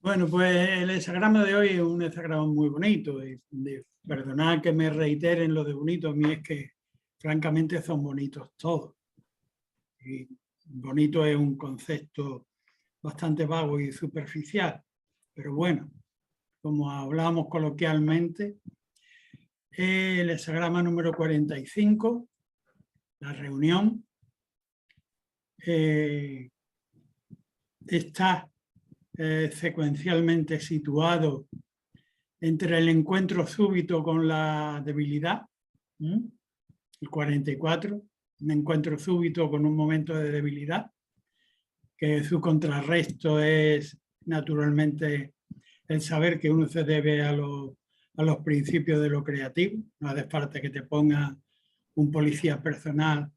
Bueno, pues el hexagrama de hoy es un hexagrama muy bonito. Perdonad que me reiteren lo de bonito, a mí es que francamente son bonitos todos. Y bonito es un concepto bastante vago y superficial, pero bueno, como hablamos coloquialmente, el hexagrama número 45, la reunión, está secuencialmente situado entre el encuentro súbito con la debilidad, el 44, un encuentro súbito con un momento de debilidad, que su contrarresto es naturalmente el saber que uno se debe a los principios de lo creativo. No hace falta que te ponga un policía personal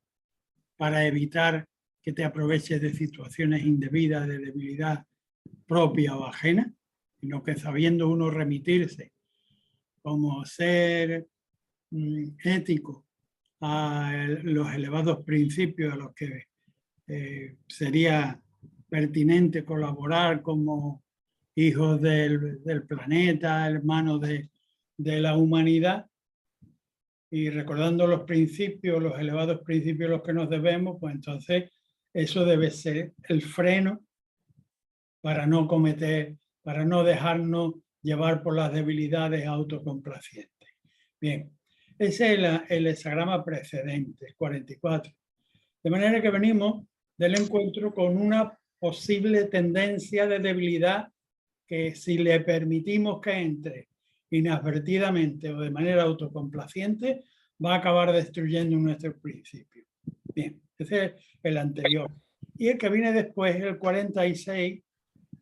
para evitar que te aproveches de situaciones indebidas, de debilidad propia o ajena, sino que sabiendo uno remitirse como ser ético a los elevados principios a los que sería pertinente colaborar como hijos del planeta, hermanos de la humanidad, y recordando los principios, los elevados principios a los que nos debemos, pues entonces eso debe ser el freno para no cometer, para no dejarnos llevar por las debilidades autocomplacientes. Bien, ese es el hexagrama precedente, el 44. De manera que venimos del encuentro con una posible tendencia de debilidad que, si le permitimos que entre inadvertidamente o de manera autocomplaciente, va a acabar destruyendo nuestros principios. Bien, ese es el anterior. Y el que viene después, el 46,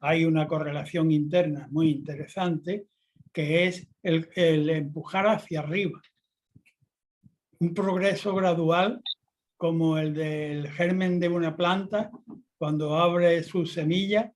hay una correlación interna muy interesante, que es el empujar hacia arriba. Un progreso gradual, como el del germen de una planta, cuando abre su semilla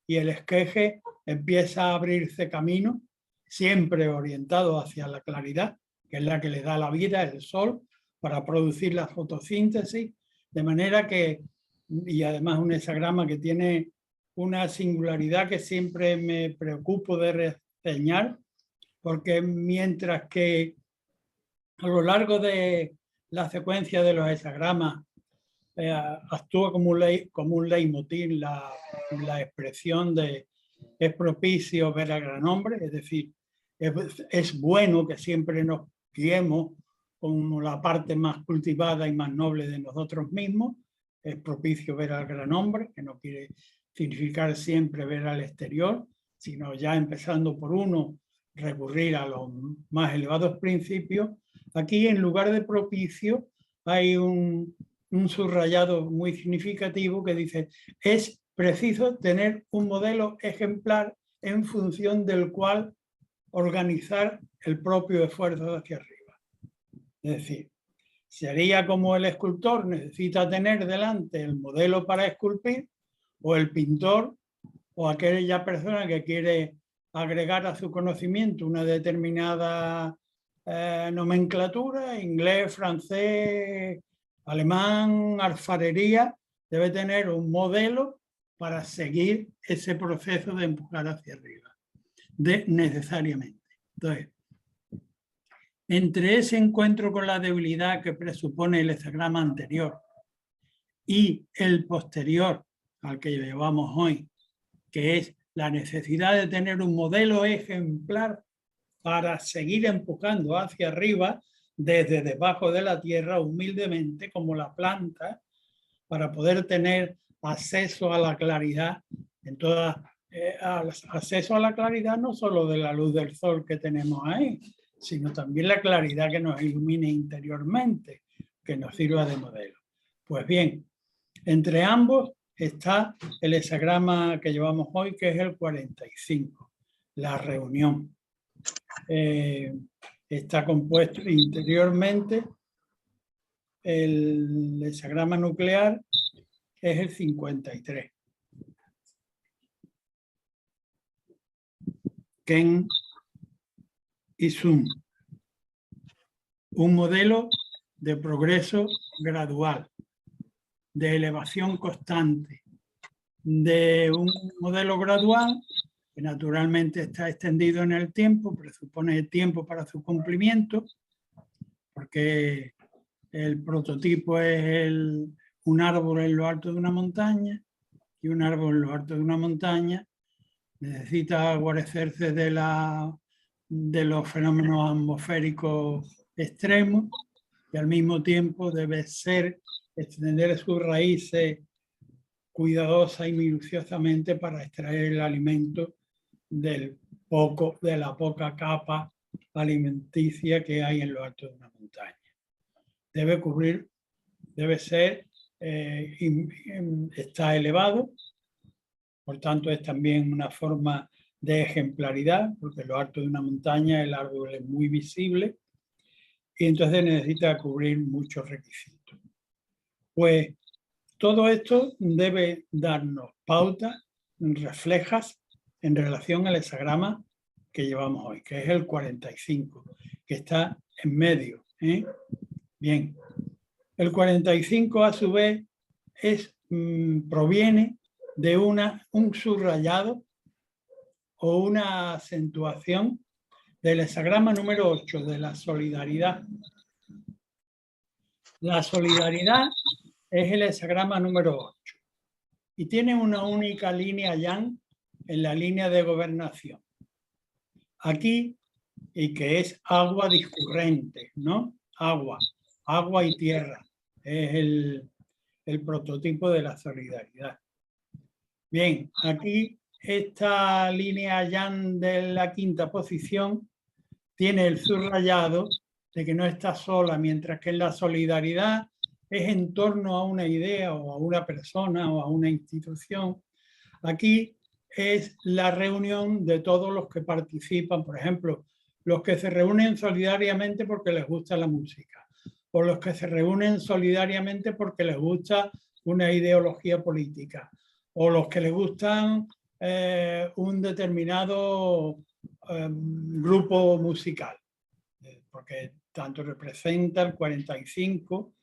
y el esqueje empieza a abrirse camino, siempre orientado hacia la claridad, que es la que le da la vida, el sol, para producir la fotosíntesis, de manera que, y además un hexagrama que tiene una singularidad que siempre me preocupo de reseñar, porque mientras que a lo largo de la secuencia de los hexagramas actúa como un leitmotiv la expresión de es propicio ver al gran hombre, es decir, es bueno que siempre nos guiemos como la parte más cultivada y más noble de nosotros mismos, es propicio ver al gran hombre, que no quiere significar siempre ver al exterior, sino ya empezando por uno, recurrir a los más elevados principios. Aquí, en lugar de propicio, hay un subrayado muy significativo que dice: es preciso tener un modelo ejemplar en función del cual organizar el propio esfuerzo hacia arriba. Es decir, sería como el escultor necesita tener delante el modelo para esculpir, o el pintor, o aquella persona que quiere agregar a su conocimiento una determinada nomenclatura, inglés, francés, alemán, alfarería, debe tener un modelo para seguir ese proceso de empujar hacia arriba, necesariamente. Entonces, entre ese encuentro con la debilidad que presupone el hexagrama anterior y el posterior al que llevamos hoy, que es la necesidad de tener un modelo ejemplar para seguir empujando hacia arriba desde debajo de la tierra humildemente como la planta, para poder tener acceso a la claridad, acceso a la claridad no solo de la luz del sol que tenemos ahí, sino también la claridad que nos ilumine interiormente, que nos sirva de modelo. Pues bien, entre ambos está el hexagrama que llevamos hoy, que es el 45, la reunión. Está compuesto interiormente, el hexagrama nuclear es el 53. Ken y Sun. Un modelo de progreso gradual, de elevación constante, de un modelo gradual que naturalmente está extendido en el tiempo, presupone tiempo para su cumplimiento, porque el prototipo es un árbol en lo alto de una montaña, y un árbol en lo alto de una montaña necesita guarecerse de los fenómenos atmosféricos extremos, y al mismo tiempo debe extender sus raíces cuidadosa y minuciosamente para extraer el alimento de la poca capa alimenticia que hay en lo alto de una montaña. Está elevado, por tanto es también una forma de ejemplaridad, porque en lo alto de una montaña el árbol es muy visible y entonces necesita cubrir muchos requisitos. Pues todo esto debe darnos pautas reflejas en relación al hexagrama que llevamos hoy, que es el 45, que está en medio. Bien, el 45 a su vez proviene de un subrayado o una acentuación del hexagrama número 8, de la solidaridad. La solidaridad es el hexagrama número 8 y tiene una única línea yang en la línea de gobernación. Aquí, y que es agua discurrente, ¿no? Agua y tierra. Es el prototipo de la solidaridad. Bien, aquí esta línea yang de la quinta posición tiene el subrayado de que no está sola, mientras que en la solidaridad es en torno a una idea o a una persona o a una institución. Aquí es la reunión de todos los que participan, por ejemplo, los que se reúnen solidariamente porque les gusta la música, o los que se reúnen solidariamente porque les gusta una ideología política, o los que les gustan un determinado grupo musical, porque tanto representa el 45,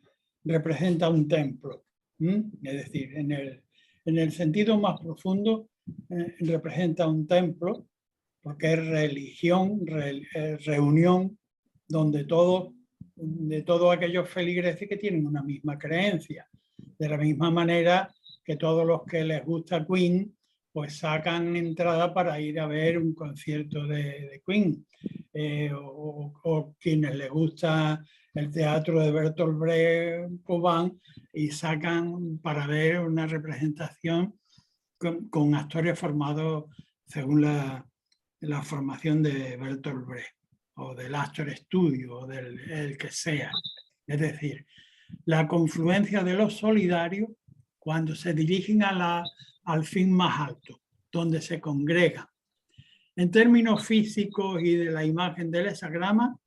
representa un templo, es decir, en el sentido más profundo representa un templo, porque es religión, reunión, donde de todos aquellos feligreses que tienen una misma creencia. De la misma manera que todos los que les gusta Queen, pues sacan entrada para ir a ver un concierto de Queen. O quienes les gusta el teatro de Bertolt Brecht y sacan para ver una representación con actores formados según la formación de Bertolt Brecht o del Actor Studio o del que sea. Es decir, la confluencia de los solidarios cuando se dirigen al fin más alto, donde se congregan. En términos físicos y de la imagen del hexagrama,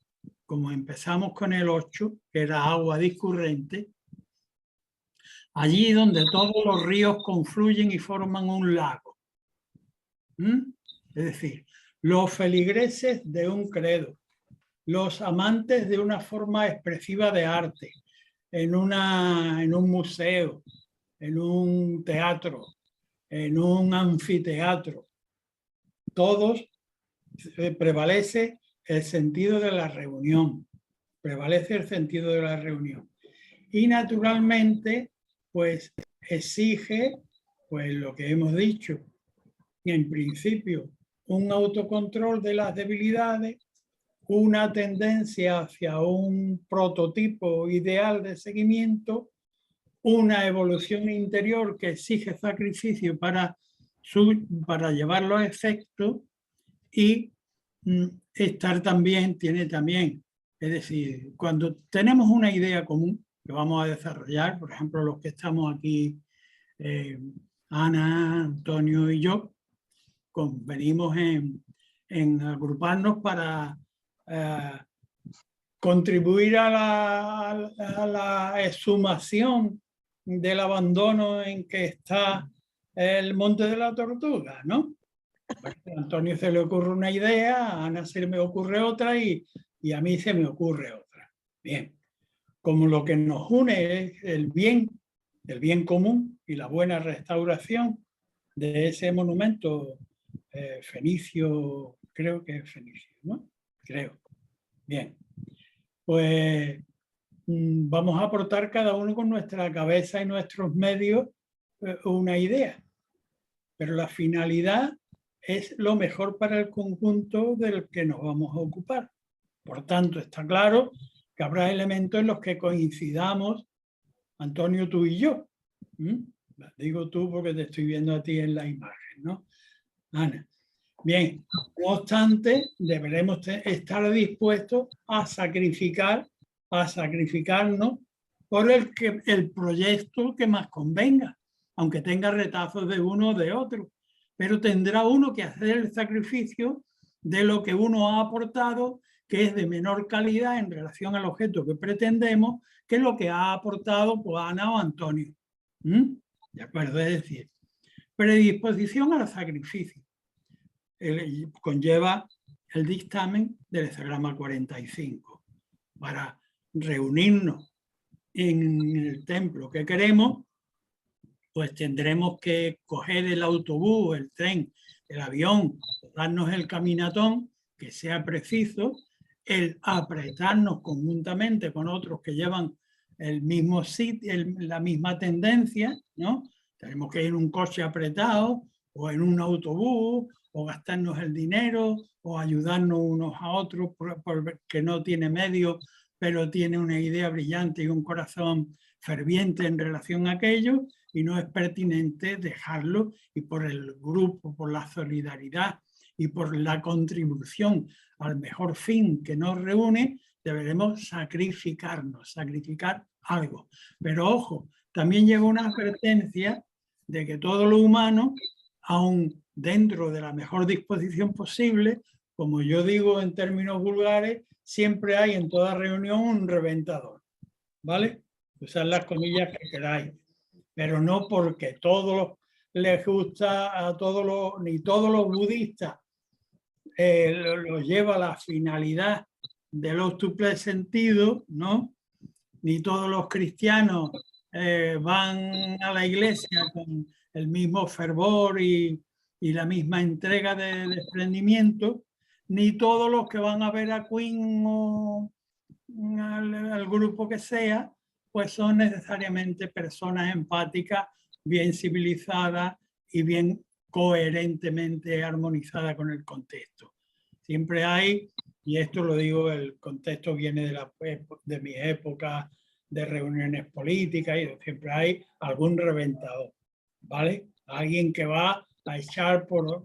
como empezamos con el 8, que era agua discurrente, allí donde todos los ríos confluyen y forman un lago. Es decir, los feligreses de un credo, los amantes de una forma expresiva de arte, en un museo, en un teatro, en un anfiteatro, todos prevalece el sentido de la reunión, prevalece el sentido de la reunión. Y naturalmente, pues exige, pues lo que hemos dicho, en principio, un autocontrol de las debilidades, una tendencia hacia un prototipo ideal de seguimiento, una evolución interior que exige sacrificio para llevarlo a efecto y tiene también, es decir, cuando tenemos una idea común que vamos a desarrollar, por ejemplo, los que estamos aquí, Ana, Antonio y yo, venimos en agruparnos para contribuir a la exhumación del abandono en que está el Monte de la Tortuga, ¿no? A Antonio se le ocurre una idea, a Ana se me ocurre otra y a mí se me ocurre otra. Bien, como lo que nos une es el bien común y la buena restauración de ese monumento fenicio, creo que es fenicio, ¿no? Creo. Bien. Pues vamos a aportar cada uno con nuestra cabeza y nuestros medios una idea. Pero la finalidad es lo mejor para el conjunto del que nos vamos a ocupar. Por tanto, está claro que habrá elementos en los que coincidamos, Antonio, tú y yo. Digo tú porque te estoy viendo a ti en la imagen, ¿no? Ana. Bien, no obstante, deberemos estar dispuestos a sacrificarnos por el proyecto que más convenga, aunque tenga retazos de uno o de otro. Pero tendrá uno que hacer el sacrificio de lo que uno ha aportado, que es de menor calidad en relación al objeto que pretendemos, que lo que ha aportado pues, Ana o Antonio. ¿De acuerdo? Es decir, predisposición al sacrificio. Conlleva el dictamen del hexagrama 45. Para reunirnos en el templo que queremos, pues tendremos que coger el autobús, el tren, el avión, darnos el caminatón que sea preciso, el apretarnos conjuntamente con otros que llevan el mismo sitio, la misma tendencia, ¿no? Tenemos que ir en un coche apretado o en un autobús o gastarnos el dinero o ayudarnos unos a otros porque no tiene medios, pero tiene una idea brillante y un corazón ferviente en relación a aquello, y no es pertinente dejarlo, y por el grupo, por la solidaridad y por la contribución al mejor fin que nos reúne, deberemos sacrificar algo. Pero ojo, también lleva una advertencia de que todo lo humano, aun dentro de la mejor disposición posible, como yo digo en términos vulgares, siempre hay en toda reunión un reventador, ¿vale? Usad las comillas que queráis, pero no porque todos les gusta a todos los, ni todos los budistas lo lleva a la finalidad del octuple sentido, ¿no? Ni todos los cristianos van a la iglesia con el mismo fervor y la misma entrega de desprendimiento, ni todos los que van a ver a Queen o al grupo que sea, pues son necesariamente personas empáticas, bien civilizadas y bien coherentemente armonizadas con el contexto. Siempre hay, y esto lo digo, el contexto viene de mi época de reuniones políticas, y siempre hay algún reventador, ¿vale? Alguien que va a echar por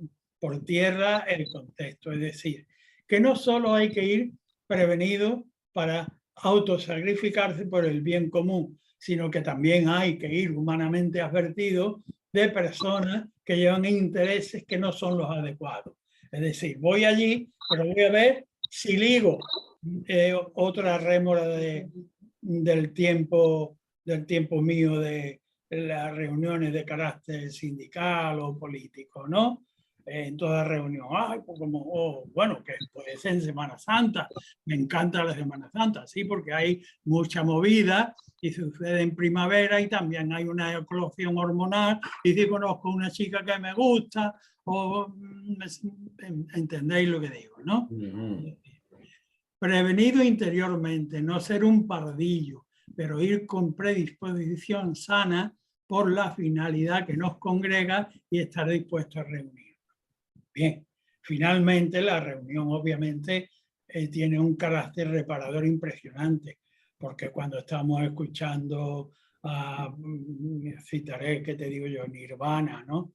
tierra el contexto. Es decir, que no solo hay que ir prevenido para autosacrificarse por el bien común, sino que también hay que ir humanamente advertido de personas que llevan intereses que no son los adecuados. Es decir, voy allí, pero voy a ver si ligo otra rémora del tiempo mío de las reuniones de carácter sindical o político, ¿no? En toda reunión, pues como, bueno, que puede ser en Semana Santa, me encanta la Semana Santa, sí, porque hay mucha movida y sucede en primavera y también hay una eclosión hormonal y si conozco una chica que me gusta, o entendéis lo que digo, ¿no? Prevenido interiormente, no ser un pardillo, pero ir con predisposición sana por la finalidad que nos congrega y estar dispuesto a reunir. Bien, finalmente la reunión obviamente tiene un carácter reparador impresionante, porque cuando estamos escuchando, citaré, ¿qué te digo yo? Nirvana, ¿no?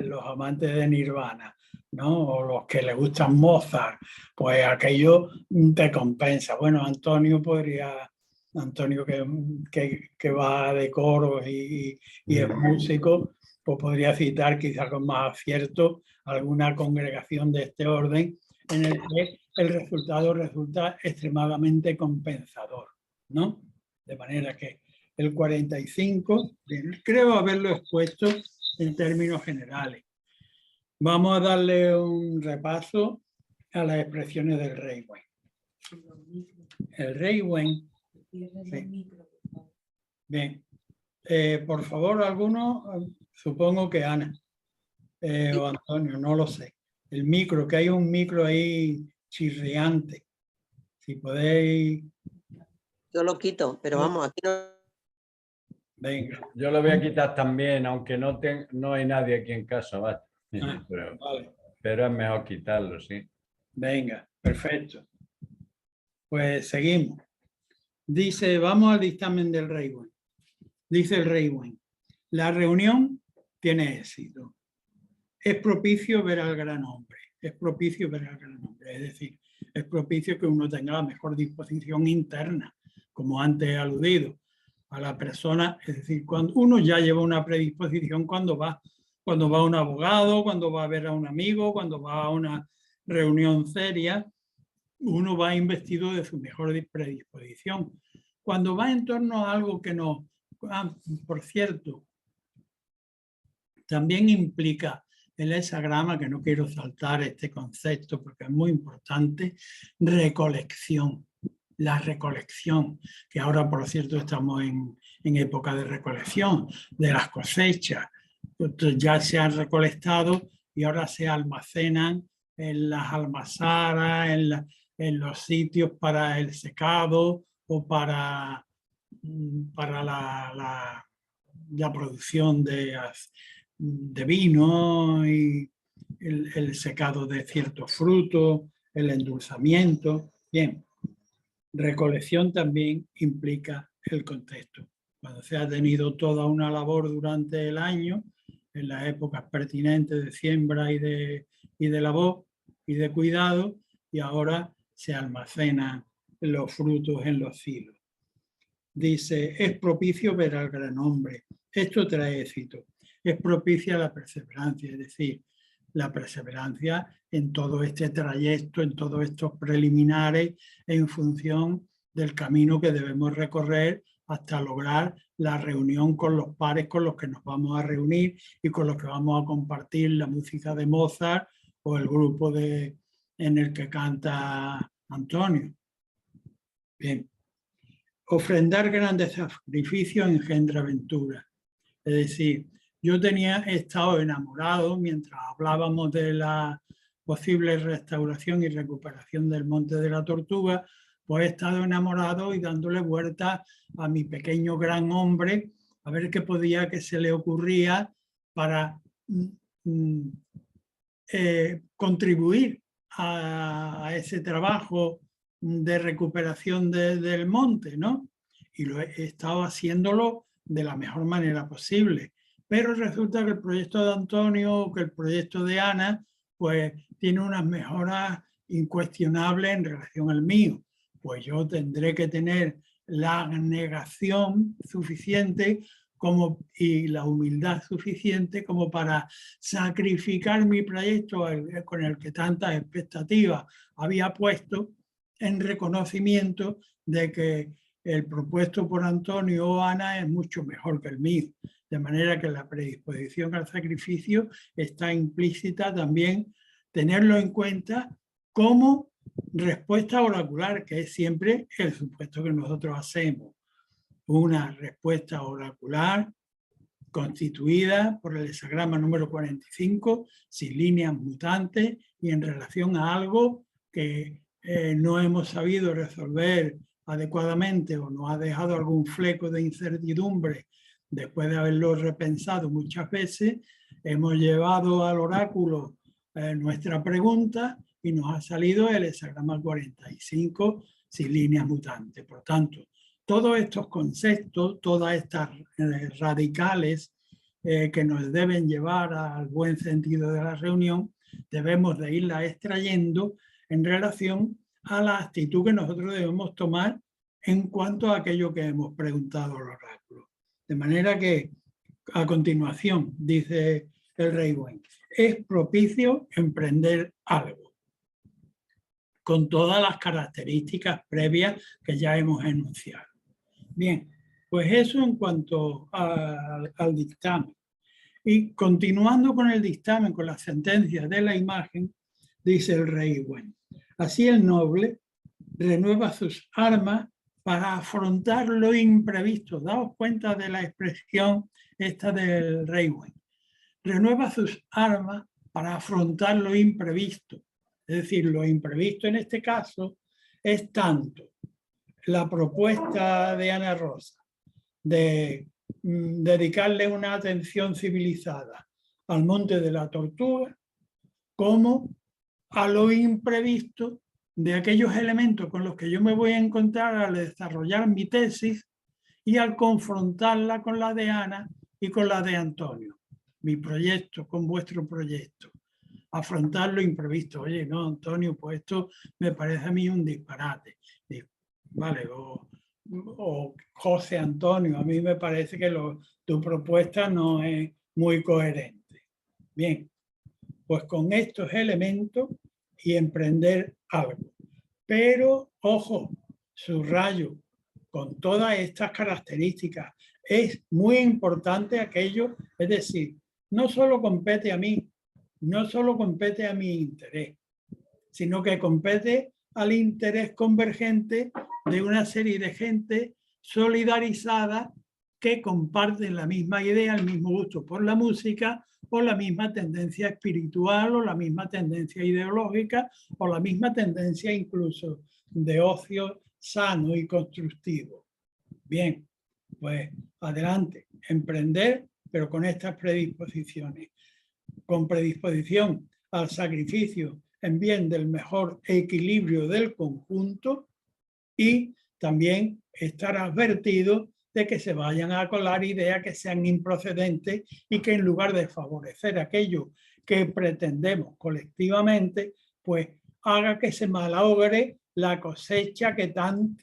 Los amantes de Nirvana, ¿no? O los que les gustan Mozart, pues aquello te compensa. Bueno, Antonio que va de coros y es músico, pues podría citar quizá con más acierto alguna congregación de este orden en el que el resultado resulta extremadamente compensador, ¿no? De manera que el 45, creo haberlo expuesto en términos generales. Vamos a darle un repaso a las expresiones del Rey Wen. El Rey Wen. Sí. Bien. Por favor, alguno, supongo que Ana. o Antonio, no lo sé. El micro, que hay un micro ahí chirriante. Si podéis... Yo lo quito, pero vamos, aquí no... Venga. Yo lo voy a quitar también, aunque no hay nadie aquí en casa, ¿vale? Ah, vale. Pero es mejor quitarlo, sí. Venga, perfecto. Pues seguimos. Dice, vamos al dictamen del Reiwen. Dice el Reiwen, la reunión tiene éxito. Es propicio ver al gran hombre. Es propicio ver al gran hombre. Es decir, es propicio que uno tenga la mejor disposición interna, como antes he aludido, a la persona. Es decir, cuando uno ya lleva una predisposición cuando va a un abogado, cuando va a ver a un amigo, cuando va a una reunión seria, uno va investido de su mejor predisposición. Cuando va en torno a algo que no... por cierto, también implica el hexagrama, que no quiero saltar este concepto porque es muy importante, recolección. La recolección, que ahora por cierto estamos en época de recolección de las cosechas. Ya se han recolectado y ahora se almacenan en las almazaras, en los sitios para el secado o para la producción de vino y el secado de ciertos frutos, el endulzamiento. Bien, recolección también implica el contexto. Cuando se ha tenido toda una labor durante el año, en las épocas pertinentes de siembra y de labor y de cuidado, y ahora se almacenan los frutos en los silos. Dice, es propicio ver al gran hombre. Esto trae éxito. Es propicia la perseverancia, es decir, la perseverancia en todo este trayecto, en todos estos preliminares, en función del camino que debemos recorrer hasta lograr la reunión con los pares con los que nos vamos a reunir y con los que vamos a compartir la música de Mozart o el grupo en el que canta Antonio. Bien. Ofrendar grandes sacrificios engendra aventura. Es decir, yo he estado enamorado mientras hablábamos de la posible restauración y recuperación del Monte de la Tortuga, pues he estado enamorado y dándole vueltas a mi pequeño gran hombre a ver qué podía que se le ocurría para contribuir a ese trabajo de recuperación del monte, ¿no? Y lo he estado haciéndolo de la mejor manera posible. Pero resulta que el proyecto de Antonio, que el proyecto de Ana, pues tiene unas mejoras incuestionables en relación al mío. Pues yo tendré que tener la negación suficiente y la humildad suficiente como para sacrificar mi proyecto con el que tantas expectativas había puesto en reconocimiento de que el propuesto por Antonio o Ana es mucho mejor que el mío. De manera que la predisposición al sacrificio está implícita también tenerlo en cuenta como respuesta oracular, que es siempre el supuesto que nosotros hacemos. Una respuesta oracular constituida por el hexagrama número 45, sin líneas mutantes y en relación a algo que no hemos sabido resolver adecuadamente o nos ha dejado algún fleco de incertidumbre después de haberlo repensado muchas veces. Hemos llevado al oráculo nuestra pregunta y nos ha salido el hexagrama 45 sin líneas mutantes. Por tanto, todos estos conceptos, todas estas radicales que nos deben llevar al buen sentido de la reunión, debemos de irlas extrayendo en relación a la actitud que nosotros debemos tomar en cuanto a aquello que hemos preguntado al oráculo. De manera que, a continuación, dice el Reiwen, es propicio emprender algo, con todas las características previas que ya hemos enunciado. Bien, pues eso en cuanto al dictamen. Y continuando con el dictamen, con las sentencias de la imagen, dice el Reiwen, así el noble renueva sus armas para afrontar lo imprevisto. Daos cuenta de la expresión esta del Reiwen. renueva sus armas para afrontar lo imprevisto. Es decir, lo imprevisto en este caso es tanto la propuesta de Ana Rosa de dedicarle una atención civilizada al Monte de la Tortuga, como a lo imprevisto de aquellos elementos con los que yo me voy a encontrar al desarrollar mi tesis y al confrontarla con la de Ana y con la de Antonio. Mi proyecto con vuestro proyecto. Afrontar lo imprevisto. Oye, no, Antonio, pues esto me parece a mí un disparate. Vale, o José Antonio, a mí me parece que tu propuesta no es muy coherente. Bien, pues con estos elementos y emprender algo. Pero, ojo, subrayo, con todas estas características, es muy importante aquello, es decir, no solo compete a mí, no solo compete a mi interés, sino que compete al interés convergente de una serie de gente solidarizada que comparten la misma idea, el mismo gusto por la música, o la misma tendencia espiritual, o la misma tendencia ideológica, o la misma tendencia incluso de ocio sano y constructivo. Bien, pues adelante, emprender, pero con estas predisposiciones. Con predisposición al sacrificio en bien del mejor equilibrio del conjunto y también estar advertido de que se vayan a colar ideas que sean improcedentes y que en lugar de favorecer aquello que pretendemos colectivamente, pues haga que se malogre la cosecha que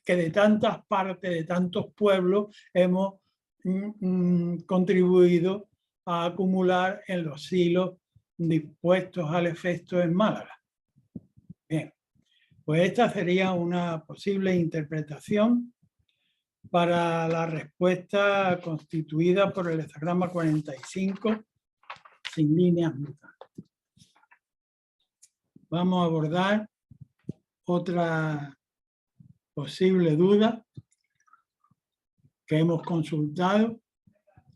de tantas partes, de tantos pueblos hemos contribuido a acumular en los siglos dispuestos al efecto en Málaga. Bien, pues esta sería una posible interpretación para la respuesta constituida por el hexagrama 45 sin líneas mutantes. Vamos a abordar otra posible duda que hemos consultado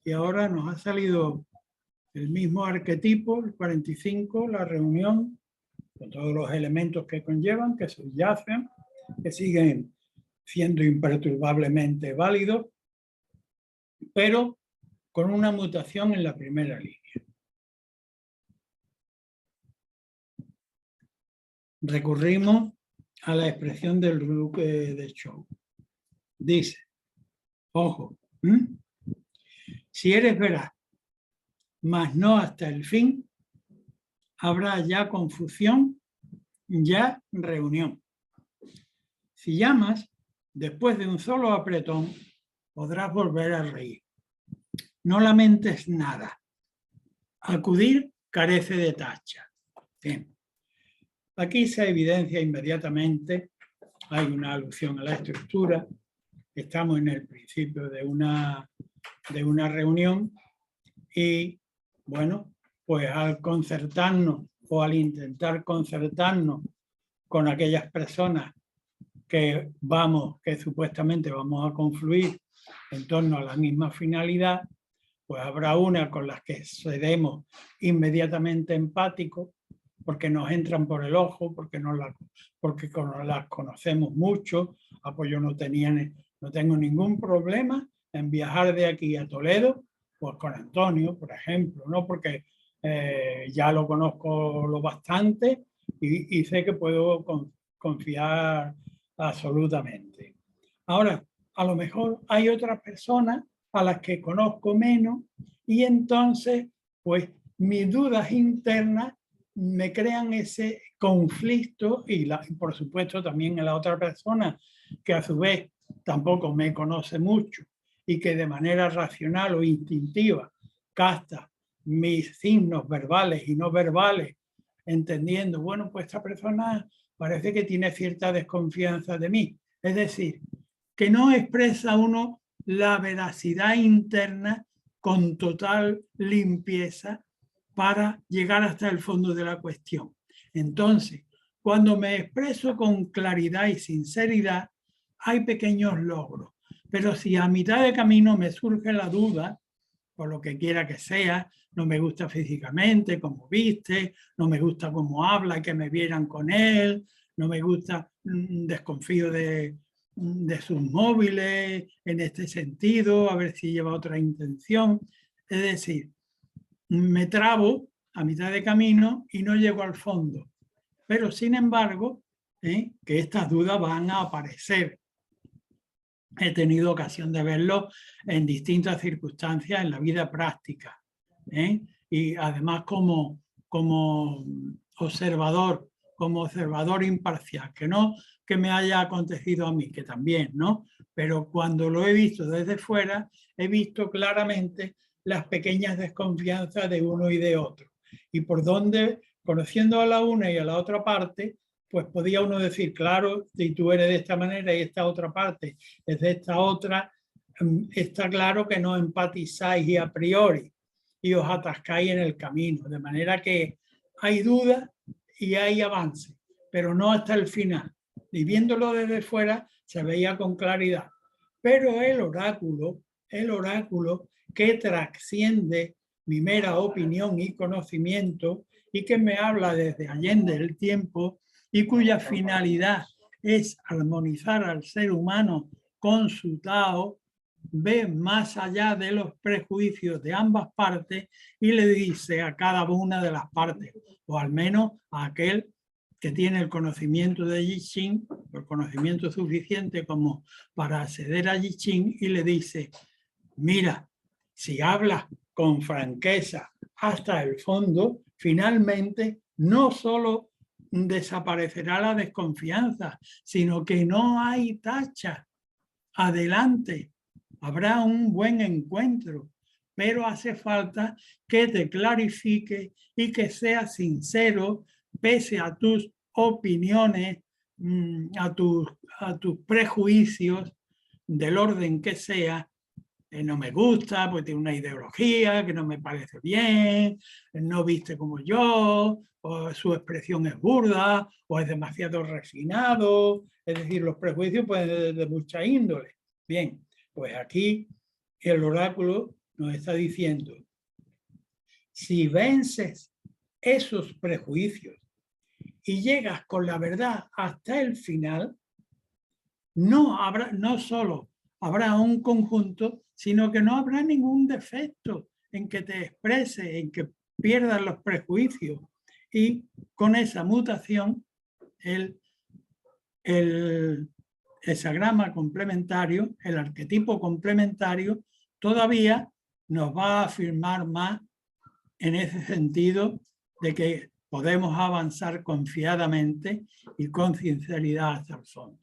y ahora nos ha salido el mismo arquetipo, el 45, la reunión, con todos los elementos que conllevan, que subyacen, que siguen siendo imperturbablemente válidos, pero con una mutación en la primera línea. Recurrimos a la expresión del Duque de Chow. Dice, ojo, si eres veraz, mas no hasta el fin, habrá ya confusión, ya reunión. Si llamas, después de un solo apretón, podrás volver a reír. No lamentes nada. Acudir carece de tacha. Bien. Aquí se evidencia inmediatamente, hay una alusión a la estructura, estamos en el principio de una reunión y, bueno, pues al concertarnos o al intentar concertarnos con aquellas personas que supuestamente vamos a confluir en torno a la misma finalidad, pues habrá una con las que seremos inmediatamente empáticos, porque nos entran por el ojo, porque las conocemos mucho. Pues yo no tengo ningún problema en viajar de aquí a Toledo, pues con Antonio, por ejemplo, ¿no? Porque ya lo conozco lo bastante y sé que puedo confiar absolutamente. Ahora, a lo mejor hay otras personas a las que conozco menos y entonces, pues, mis dudas internas me crean ese conflicto y por supuesto también en la otra persona que a su vez tampoco me conoce mucho y que de manera racional o instintiva capta mis signos verbales y no verbales, entendiendo, bueno, pues esta persona parece que tiene cierta desconfianza de mí. Es decir, que no expresa uno la veracidad interna con total limpieza para llegar hasta el fondo de la cuestión. Entonces, cuando me expreso con claridad y sinceridad, hay pequeños logros. Pero si a mitad de camino me surge la duda, por lo que quiera que sea, no me gusta físicamente, como viste, no me gusta cómo habla, que me vieran con él, no me gusta, desconfío de sus móviles en este sentido, a ver si lleva otra intención. Es decir, me trabo a mitad de camino y no llego al fondo. Pero sin embargo, que estas dudas van a aparecer. He tenido ocasión de verlo en distintas circunstancias en la vida práctica. Y además como observador imparcial, que no que me haya acontecido a mí, que también, ¿no? Pero cuando lo he visto desde fuera, he visto claramente las pequeñas desconfianzas de uno y de otro. Y por donde, conociendo a la una y a la otra parte, pues podía uno decir, claro, si tú eres de esta manera y esta otra parte es de esta otra, está claro que no empatizáis y a priori y os atascáis en el camino. De manera que hay dudas y hay avance, pero no hasta el final. Y viéndolo desde fuera se veía con claridad. Pero el oráculo que trasciende mi mera opinión y conocimiento y que me habla desde allende el tiempo y cuya finalidad es armonizar al ser humano con su Tao, ve más allá de los prejuicios de ambas partes y le dice a cada una de las partes, o al menos a aquel que tiene el conocimiento de I Ching, el conocimiento suficiente como para acceder a I Ching, y le dice, mira, si hablas con franqueza hasta el fondo, finalmente no solo desaparecerá la desconfianza, sino que no hay tacha. Adelante, habrá un buen encuentro, pero hace falta que te clarifique y que seas sincero pese a tus opiniones, a tus prejuicios del orden que sea. No me gusta, porque tiene una ideología que no me parece bien, no viste como yo, o su expresión es burda, o es demasiado refinado. Es decir, los prejuicios pueden ser de mucha índole. Bien, pues aquí el oráculo nos está diciendo, si vences esos prejuicios y llegas con la verdad hasta el final, no solo habrá un conjunto, sino que no habrá ningún defecto en que te expreses, en que pierdas los prejuicios. Y con esa mutación, el hexagrama complementario, el arquetipo complementario, todavía nos va a afirmar más en ese sentido de que podemos avanzar confiadamente y con sinceridad hacia el fondo.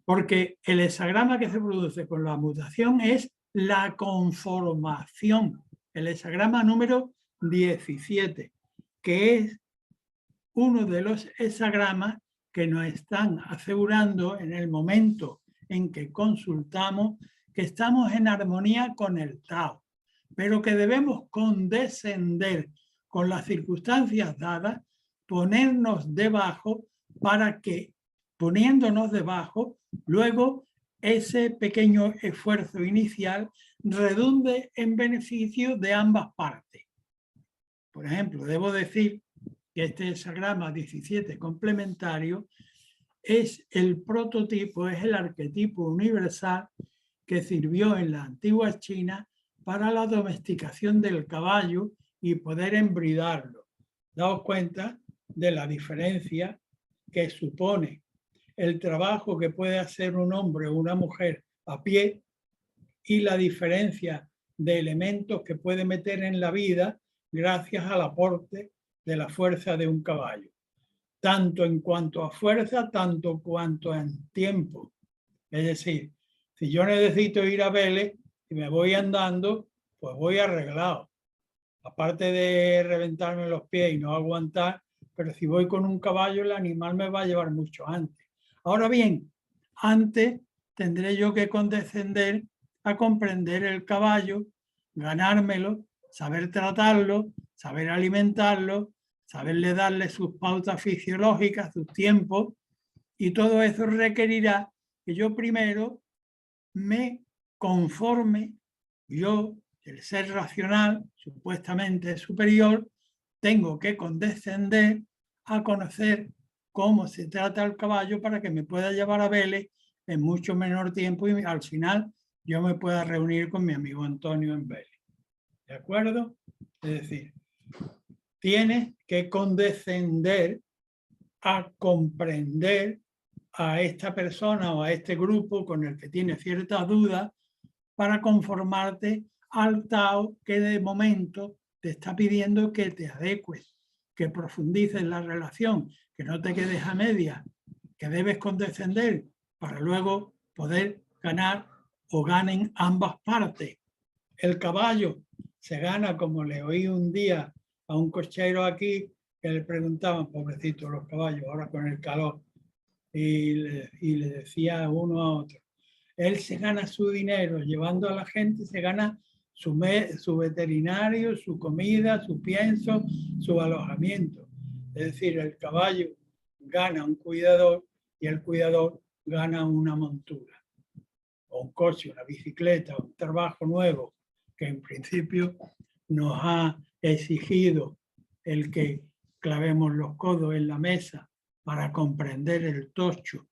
Porque el hexagrama que se produce con la mutación es la conformación, el hexagrama número 17, que es uno de los hexagramas que nos están asegurando en el momento en que consultamos que estamos en armonía con el Tao, pero que debemos condescender con las circunstancias dadas, ponernos debajo para que, poniéndonos debajo, luego ese pequeño esfuerzo inicial redunde en beneficio de ambas partes. Por ejemplo, debo decir que este hexagrama 17 complementario es el prototipo, es el arquetipo universal que sirvió en la antigua China para la domesticación del caballo y poder embridarlo. Daos cuenta de la diferencia que supone el trabajo que puede hacer un hombre o una mujer a pie y la diferencia de elementos que puede meter en la vida gracias al aporte de la fuerza de un caballo. Tanto en cuanto a fuerza, tanto cuanto en tiempo. Es decir, si yo necesito ir a Vélez y me voy andando, pues voy arreglado. Aparte de reventarme los pies y no aguantar, pero si voy con un caballo, el animal me va a llevar mucho antes. Ahora bien, antes tendré yo que condescender a comprender el caballo, ganármelo, saber tratarlo, saber alimentarlo, saberle darle sus pautas fisiológicas, sus tiempos, y todo eso requerirá que yo primero me conforme, yo, el ser racional, supuestamente superior, tengo que condescender a conocer cómo se trata el caballo para que me pueda llevar a Vélez en mucho menor tiempo y al final yo me pueda reunir con mi amigo Antonio en Vélez. ¿De acuerdo? Es decir, tienes que condescender a comprender a esta persona o a este grupo con el que tienes ciertas dudas para conformarte al Tao que de momento te está pidiendo que te adecues, que profundices la relación, que no te quedes a medias, que debes condescender para luego poder ganar o ganen ambas partes. El caballo se gana, como le oí un día a un cochero aquí, que le preguntaban, pobrecito los caballos, ahora con el calor, y le decía uno a otro, él se gana su dinero llevando a la gente, se gana su veterinario, su comida, su pienso, su alojamiento. Es decir, el caballo gana un cuidador y el cuidador gana una montura, o un coche, una bicicleta, un trabajo nuevo, que en principio nos ha exigido el que clavemos los codos en la mesa para comprender el tocho,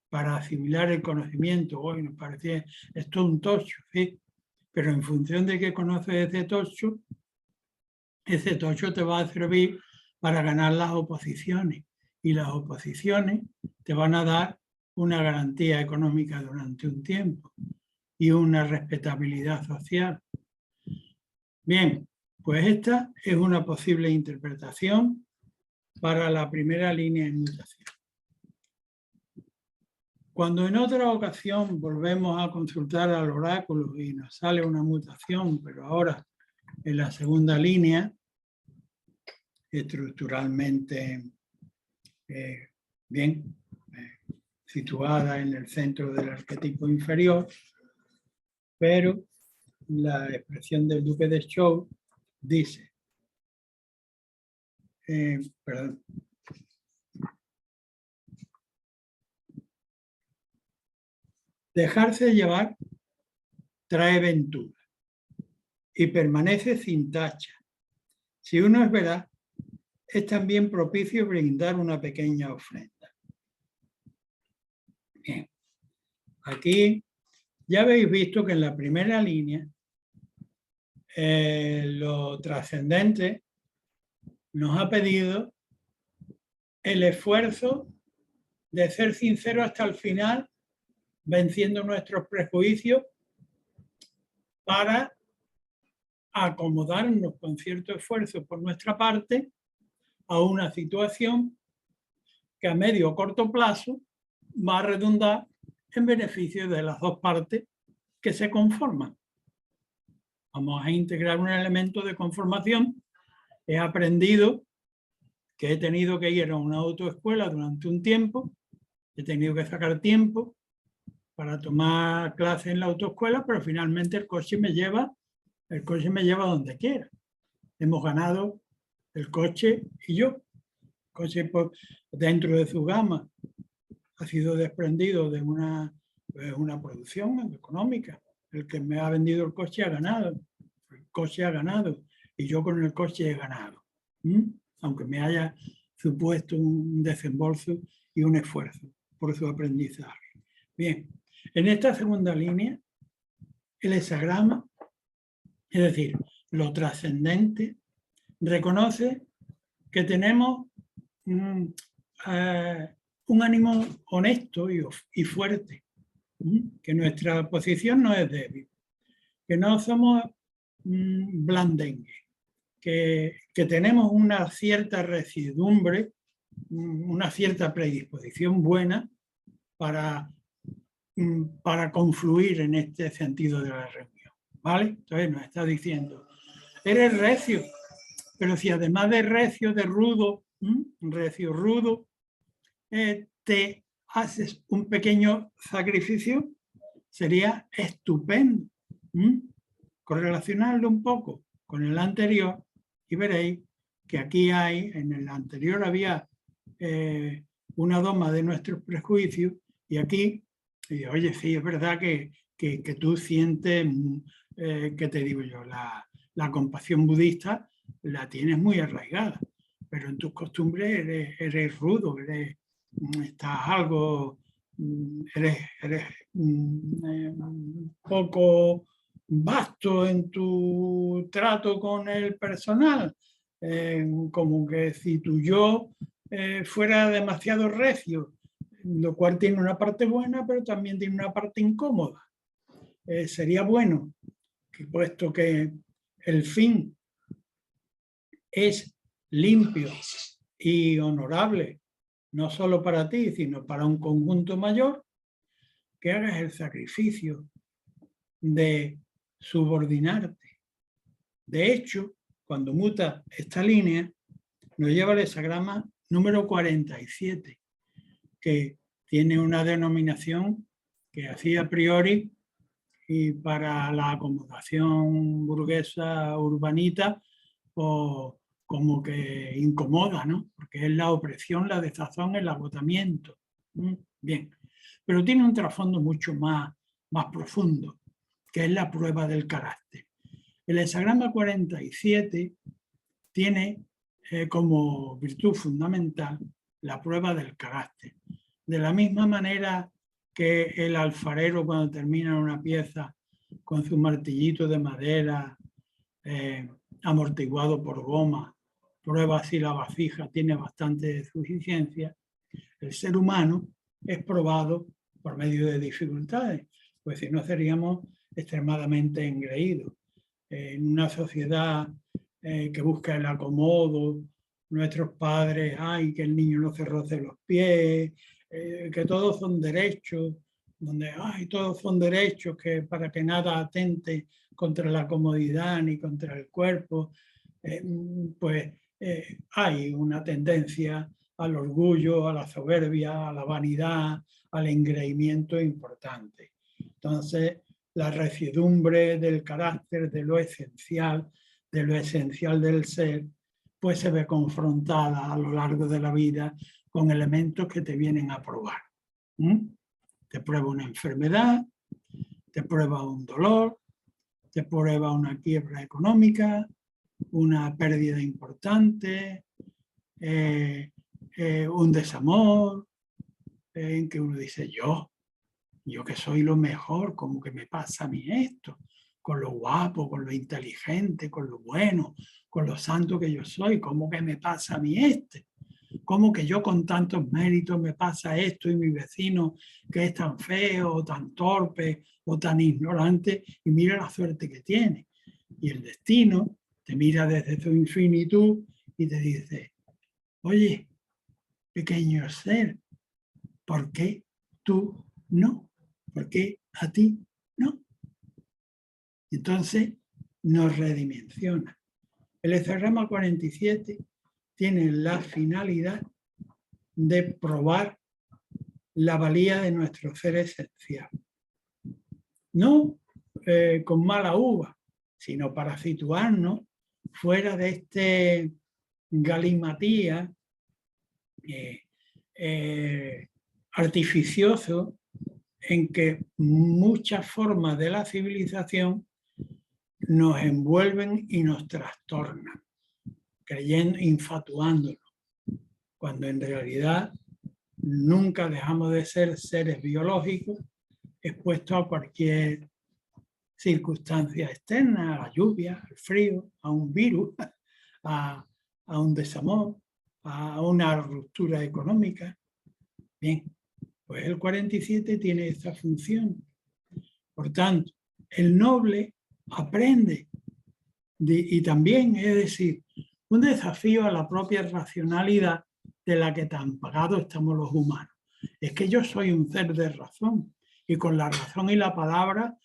para asimilar el conocimiento. Hoy nos parecía esto un tocho, ¿sí? Pero en función de que conoces ese tocho te va a servir para ganar las oposiciones, y las oposiciones te van a dar una garantía económica durante un tiempo y una respetabilidad social. Bien, pues esta es una posible interpretación para la primera línea de mutación. Cuando en otra ocasión volvemos a consultar al oráculo y nos sale una mutación, pero ahora en la segunda línea, estructuralmente bien situada en el centro del arquetipo inferior, pero la expresión del Duque de Zhou dice, perdón, dejarse llevar trae ventura y permanece sin tacha. Si uno es veraz, es también propicio brindar una pequeña ofrenda. Bien, aquí ya habéis visto que en la primera línea lo trascendente nos ha pedido el esfuerzo de ser sincero hasta el final, venciendo nuestros prejuicios para acomodarnos con cierto esfuerzo por nuestra parte a una situación que a medio o corto plazo va a redundar en beneficio de las dos partes que se conforman. Vamos a integrar un elemento de conformación. He aprendido que he tenido que ir a una autoescuela durante un tiempo, he tenido que sacar tiempo para tomar clases en la autoescuela, pero finalmente el coche me lleva donde quiera. Hemos ganado el coche y yo. El coche dentro de su gama ha sido desprendido de una producción económica. El que me ha vendido el coche ha ganado. El coche ha ganado y yo con el coche he ganado. Aunque me haya supuesto un desembolso y un esfuerzo por su aprendizaje. Bien, en esta segunda línea, el hexagrama, es decir, lo trascendente, reconoce que tenemos un ánimo honesto y fuerte, que nuestra posición no es débil, que no somos blandengues, que tenemos una cierta recidumbre, una cierta predisposición buena para confluir en este sentido de la reunión, ¿vale? Entonces nos está diciendo, eres recio, pero si además de recio, de rudo, recio, rudo, te haces un pequeño sacrificio, sería estupendo. Correlacionarlo un poco con el anterior y veréis que aquí hay, en el anterior había una doma de nuestros prejuicios y aquí, oye, sí, es verdad que que tú sientes, ¿qué te digo yo? La compasión budista la tienes muy arraigada, pero en tus costumbres eres rudo, estás algo, eres poco vasto en tu trato con el personal, como que si tu yo fuera demasiado recio, lo cual tiene una parte buena, pero también tiene una parte incómoda. Sería bueno que, puesto que el fin es limpio y honorable, no solo para ti, sino para un conjunto mayor, que hagas el sacrificio de subordinarte. De hecho, cuando muta esta línea, nos lleva al hexagrama número 47, que tiene una denominación que así a priori y para la acomodación burguesa urbanita, o como que incomoda, ¿no? Porque es la opresión, la desazón, el agotamiento. Bien, pero tiene un trasfondo mucho más profundo, que es la prueba del carácter. El hexagrama 47 tiene como virtud fundamental la prueba del carácter. De la misma manera que el alfarero, cuando termina una pieza con su martillito de madera amortiguado por goma, prueba si la vasija tiene bastante suficiencia, el ser humano es probado por medio de dificultades, pues si no seríamos extremadamente engreídos. En una sociedad que busca el acomodo, nuestros padres, ay, que el niño no se roce los pies, que todos son derechos, donde ay, todos son derechos, que para que nada atente contra la comodidad ni contra el cuerpo, pues hay una tendencia al orgullo, a la soberbia, a la vanidad, al engreimiento importante. Entonces, la resiedumbre del carácter, de lo esencial del ser, pues se ve confrontada a lo largo de la vida con elementos que te vienen a probar. Te prueba una enfermedad, te prueba un dolor, te prueba una quiebra económica, una pérdida importante, un desamor, en que uno dice, yo que soy lo mejor, ¿cómo que me pasa a mí esto? Con lo guapo, con lo inteligente, con lo bueno, con lo santo que yo soy, ¿cómo que me pasa a mí este? ¿Cómo que yo con tantos méritos me pasa esto y mi vecino que es tan feo, o tan torpe, o tan ignorante, y mira la suerte que tiene? Y el destino te mira desde su infinitud y te dice, oye, pequeño ser, ¿por qué tú no? ¿Por qué a ti no? Entonces nos redimensiona. El hexagrama 47 tiene la finalidad de probar la valía de nuestro ser esencial. No con mala uva, sino para situarnos fuera de este galimatía artificioso en que muchas formas de la civilización nos envuelven y nos trastornan, infatuándonos, cuando en realidad nunca dejamos de ser seres biológicos expuestos a cualquier circunstancia externa, a la lluvia, al frío, a un virus, a un desamor, a una ruptura económica. Bien, pues el 47 tiene esta función. Por tanto, el noble aprende y también, es decir, un desafío a la propia racionalidad de la que tan pagados estamos los humanos. Es que yo soy un ser de razón y con la razón y la palabra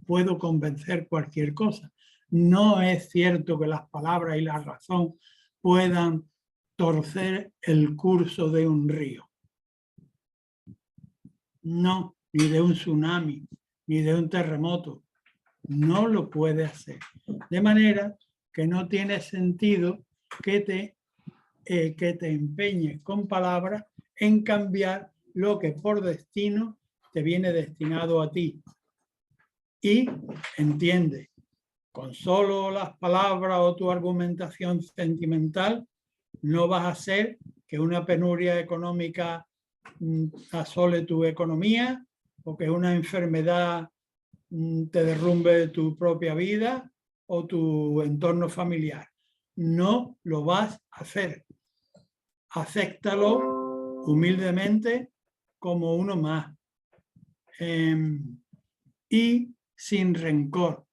puedo convencer cualquier cosa. No es cierto que las palabras y la razón puedan torcer el curso de un río. No, ni de un tsunami, ni de un terremoto. No lo puede hacer. De manera que no tiene sentido que te empeñes con palabras en cambiar lo que por destino te viene destinado a ti. y entiende. Con solo las palabras o tu argumentación sentimental no vas a hacer que una penuria económica asole tu economía o que una enfermedad te derrumbe tu propia vida o tu entorno familiar. No lo vas a hacer. Acéptalo humildemente como uno más. Y sin rencor.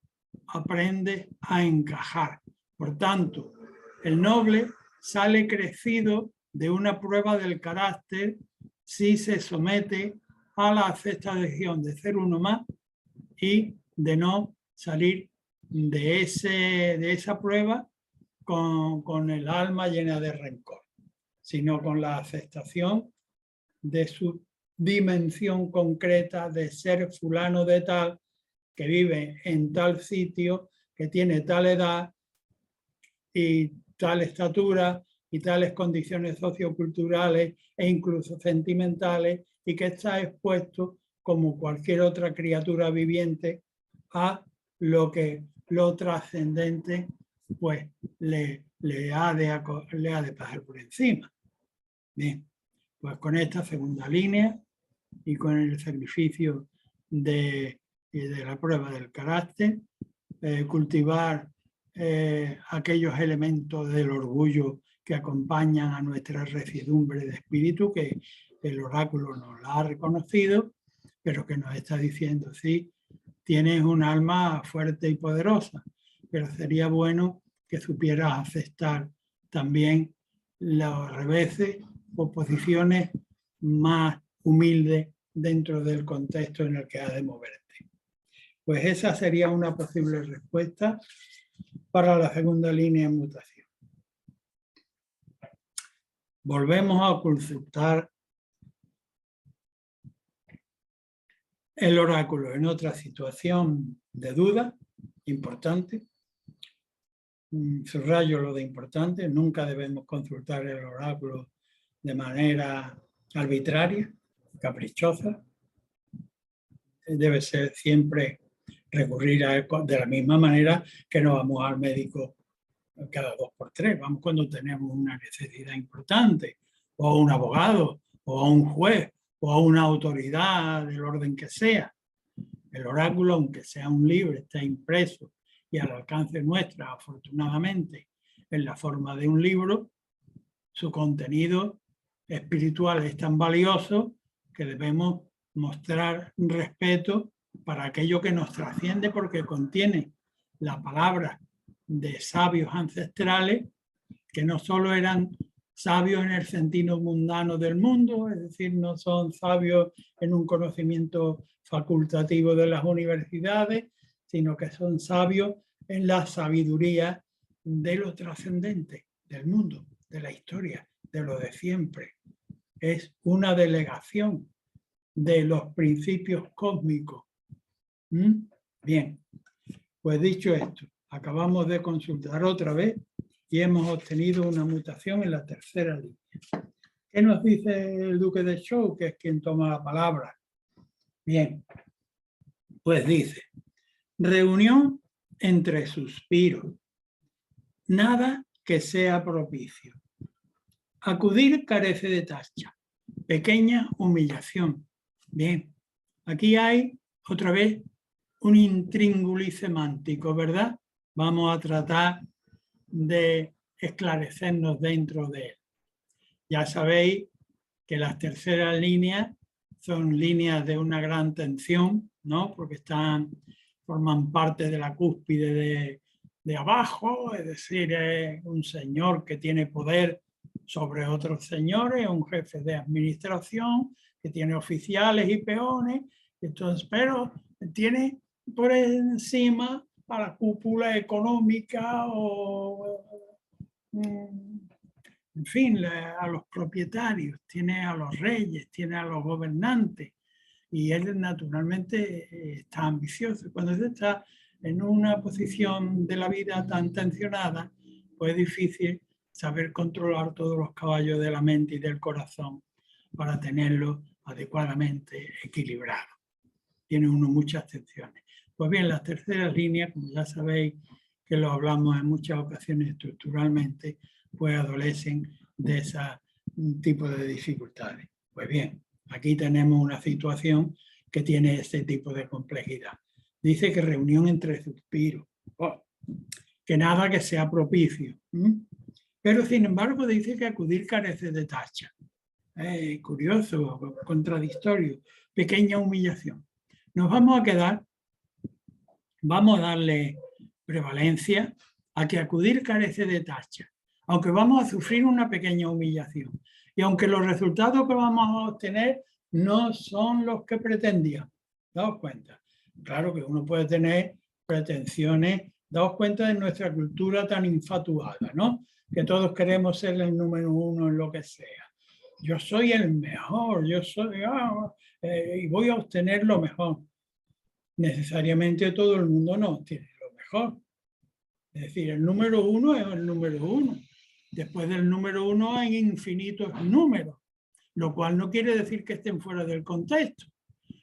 Aprende a encajar. Por tanto, el noble sale crecido de una prueba del carácter si se somete a la aceptación de ser uno más y de no salir de esa prueba con el alma llena de rencor, sino con la aceptación de su dimensión concreta de ser fulano de tal, que vive en tal sitio, que tiene tal edad y tal estatura y tales condiciones socioculturales e incluso sentimentales, y que está expuesto como cualquier otra criatura viviente a lo que lo trascendente pues le ha de pasar por encima. Bien, pues con esta segunda línea y con el sacrificio de la prueba del carácter, cultivar aquellos elementos del orgullo que acompañan a nuestra recidumbre de espíritu, que el oráculo nos la ha reconocido, pero que nos está diciendo, sí, tienes un alma fuerte y poderosa, pero sería bueno que supieras aceptar también los reveses o posiciones más humildes dentro del contexto en el que has de moverte. Pues esa sería una posible respuesta para la segunda línea en mutación. Volvemos a consultar el oráculo en otra situación de duda importante. Subrayo lo de importante, nunca debemos consultar el oráculo de manera arbitraria, caprichosa. Debe ser siempre recurrir a él de la misma manera que no vamos al médico cada 2 por 3. Vamos cuando tenemos una necesidad importante, o a un abogado, o a un juez, o a una autoridad del orden que sea. El oráculo, aunque sea un libro, está impreso y al alcance nuestra, afortunadamente, en la forma de un libro, su contenido espiritual es tan valioso que debemos mostrar respeto para aquello que nos trasciende, porque contiene la palabra de sabios ancestrales que no solo eran sabios en el sentido mundano del mundo, es decir, no son sabios en un conocimiento facultativo de las universidades, sino que son sabios en la sabiduría de lo trascendente, del mundo, de la historia, de lo de siempre. Es una delegación de los principios cósmicos. Bien, pues dicho esto, acabamos de consultar otra vez y hemos obtenido una mutación en la tercera línea. ¿Qué nos dice el duque de Zhou, que es quien toma la palabra? Bien, pues dice, reunión entre suspiros, nada que sea propicio. Acudir carece de tacha, pequeña humillación. Bien, aquí hay otra vez un intríngulis semántico, ¿verdad? Vamos a tratar de esclarecernos dentro de él. Ya sabéis que las terceras líneas son líneas de una gran tensión, ¿no? Porque forman parte de la cúspide de abajo, es decir, es un señor que tiene poder sobre otros señores, un jefe de administración que tiene oficiales y peones, entonces, pero tiene por encima a la cúpula económica o, en fin, a los propietarios, tiene a los reyes, tiene a los gobernantes, y él naturalmente está ambicioso. Cuando se está en una posición de la vida tan tensionada, pues es difícil saber controlar todos los caballos de la mente y del corazón para tenerlo adecuadamente equilibrado. Tiene uno muchas tensiones. Pues bien, las terceras líneas, como ya sabéis que lo hablamos en muchas ocasiones estructuralmente, pues adolecen de ese tipo de dificultades. Pues bien, aquí tenemos una situación que tiene este tipo de complejidad. Dice que reunión entre suspiros, que nada que sea propicio. Pero sin embargo dice que acudir carece de tacha. Curioso, contradictorio, pequeña humillación. Nos vamos a quedar, vamos a darle prevalencia a que acudir carece de tacha, aunque vamos a sufrir una pequeña humillación. Y aunque los resultados que vamos a obtener no son los que pretendíamos. Daos cuenta. Claro que uno puede tener pretensiones, daos cuenta de nuestra cultura tan infatuada, ¿no? Que todos queremos ser el número uno en lo que sea. Yo soy el mejor, yo soy, y voy a obtener lo mejor. Necesariamente todo el mundo no obtiene lo mejor. Es decir, el número uno es el número uno. Después del número uno hay infinitos números, lo cual no quiere decir que estén fuera del contexto.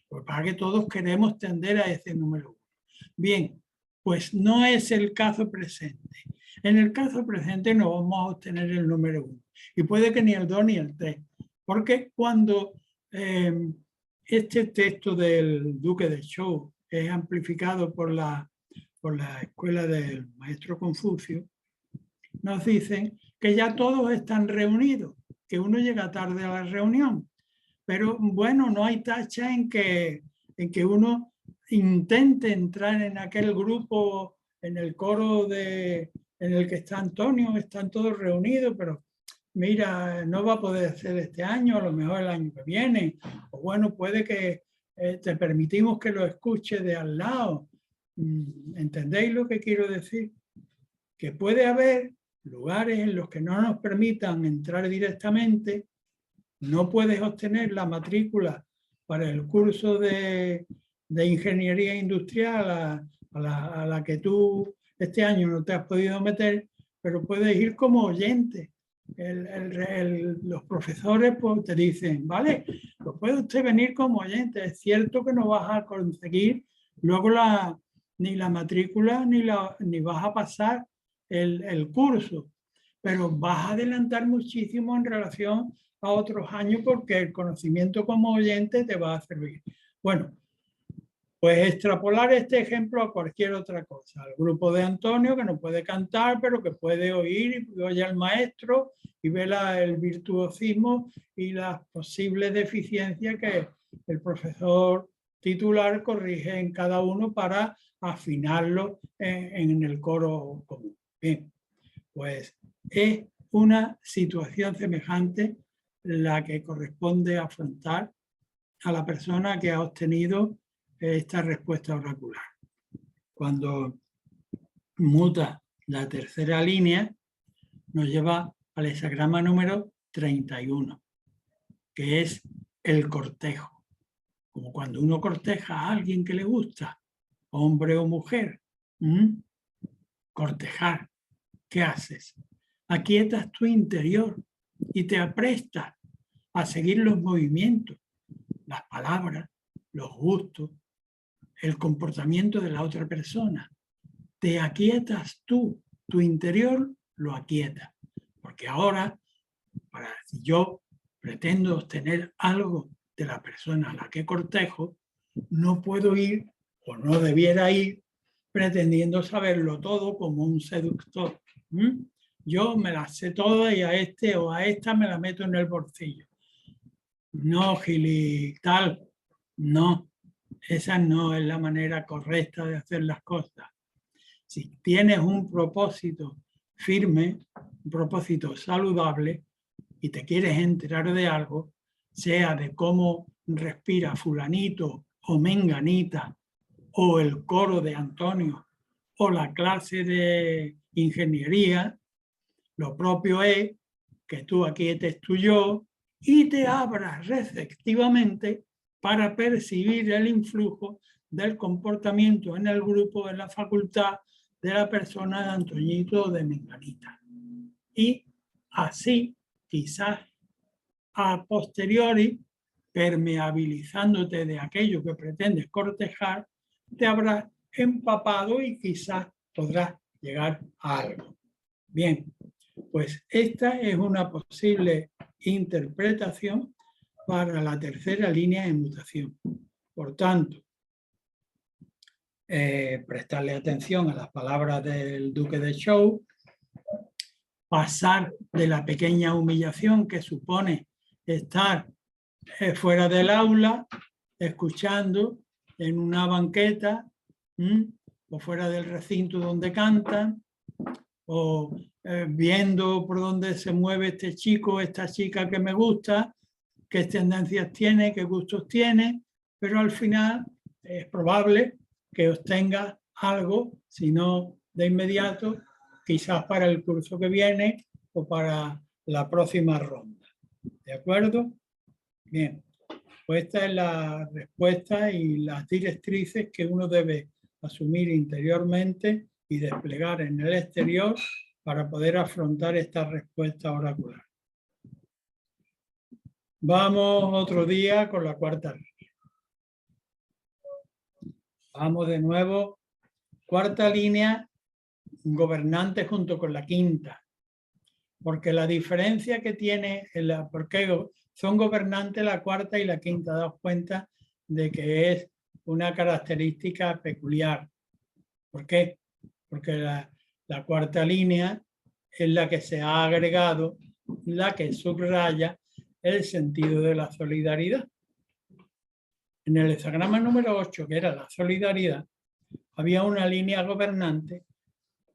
Pues para que todos queremos tender a ese número uno. Bien, pues no es el caso presente. En el caso presente no vamos a obtener el número uno. Y puede que ni el 2 ni el 3. Porque cuando este texto del Duque de Zhou es amplificado por la escuela del maestro Confucio, nos dicen que ya todos están reunidos, que uno llega tarde a la reunión. Pero bueno, no hay tacha en que uno intente entrar en aquel grupo, en el coro en el que está Antonio, están todos reunidos, pero mira, no va a poder ser este año, a lo mejor el año que viene, o bueno, puede que te permitimos que lo escuche de al lado. ¿Entendéis lo que quiero decir? Que puede haber lugares en los que no nos permitan entrar directamente. No puedes obtener la matrícula para el curso de ingeniería industrial a la que tú este año no te has podido meter, pero puedes ir como oyente. Los profesores pues, te dicen, vale, pues puede usted venir como oyente. Es cierto que no vas a conseguir luego ni la matrícula ni vas a pasar el curso, pero vas a adelantar muchísimo en relación a otros años porque el conocimiento como oyente te va a servir. Bueno, pues extrapolar este ejemplo a cualquier otra cosa. Al grupo de Antonio que no puede cantar, pero que puede oír y oye al maestro y ve el virtuosismo y las posibles deficiencias que el profesor titular corrige en cada uno para afinarlo en el coro común. Bien, pues es una situación semejante la que corresponde afrontar a la persona que ha obtenido esta respuesta oracular. Cuando muta la tercera línea, nos lleva al hexagrama número 31, que es el cortejo. Como cuando uno corteja a alguien que le gusta, hombre o mujer. Cortejar. ¿Qué haces? Aquietas tu interior y te aprestas a seguir los movimientos, las palabras, los gustos, el comportamiento de la otra persona. Te aquietas tú, tu interior lo aquieta. Porque ahora, si yo pretendo obtener algo de la persona a la que cortejo, no puedo ir o no debiera ir pretendiendo saberlo todo como un seductor. Yo me las sé todas y a este o a esta me la meto en el bolsillo. No, Gili, tal, no. Esa no es la manera correcta de hacer las cosas. Si tienes un propósito firme, un propósito saludable y te quieres enterar de algo, sea de cómo respira fulanito o menganita o el coro de Antonio o la clase de ingeniería, lo propio es que tú aquietes tu yo y te abras receptivamente para percibir el influjo del comportamiento en el grupo, en la facultad de la persona de Antoñito o de Menganita. Y así, quizás a posteriori, permeabilizándote de aquello que pretendes cortejar, te habrás empapado y quizás podrás llegar a algo. Bien, pues esta es una posible interpretación para la tercera línea de mutación. Por tanto, prestarle atención a las palabras del Duque de Zhou, pasar de la pequeña humillación que supone estar fuera del aula, escuchando en una banqueta o fuera del recinto donde cantan, o viendo por dónde se mueve este chico, esta chica que me gusta, qué tendencias tiene, qué gustos tiene, pero al final es probable que obtenga algo, si no de inmediato, quizás para el curso que viene o para la próxima ronda. ¿De acuerdo? Bien, pues esta es la respuesta y las directrices que uno debe asumir interiormente y desplegar en el exterior para poder afrontar esta respuesta oracular. Vamos otro día con la cuarta línea. Vamos de nuevo. Cuarta línea, gobernante junto con la quinta. Porque la diferencia que tiene, porque son gobernantes la cuarta y la quinta, daos cuenta de que es una característica peculiar. ¿Por qué? Porque la cuarta línea es la que se ha agregado, la que subraya el sentido de la solidaridad. En el hexagrama número 8, que era la solidaridad, había una línea gobernante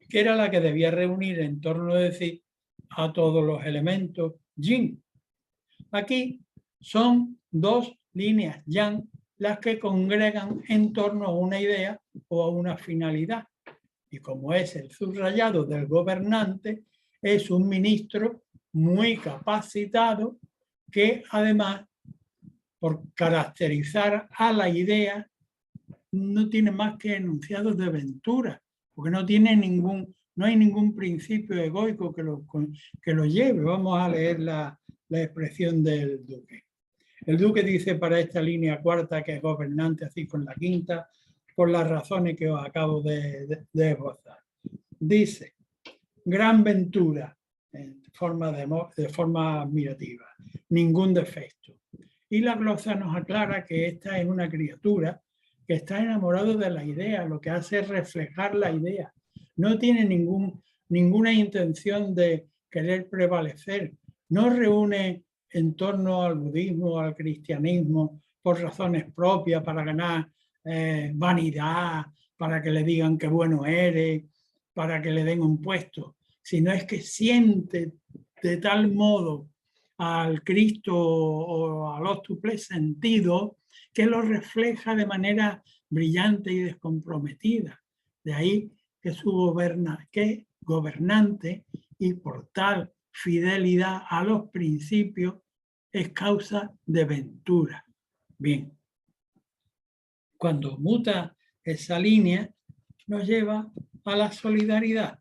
que era la que debía reunir en torno de sí a todos los elementos yin. Aquí son dos líneas yang las que congregan en torno a una idea o a una finalidad. Y como es el subrayado del gobernante, es un ministro muy capacitado que además, por caracterizar a la idea, no tiene más que enunciados de ventura, porque no hay ningún principio egoico que lo lleve. Vamos a leer la expresión del Duque. El Duque dice para esta línea cuarta, que es gobernante así con la quinta, por las razones que os acabo de esbozar. Dice, gran ventura, de forma admirativa, ningún defecto. Y la glosa nos aclara que esta es una criatura que está enamorado de la idea, lo que hace es reflejar la idea. No tiene ninguna intención de querer prevalecer. No reúne en torno al budismo o al cristianismo por razones propias para ganar vanidad, para que le digan qué bueno eres, para que le den un puesto, sino es que siente de tal modo al Cristo o al óctuple sentido que lo refleja de manera brillante y descomprometida. De ahí que que gobernante y por tal fidelidad a los principios es causa de ventura. Bien, cuando muta esa línea nos lleva a la solidaridad.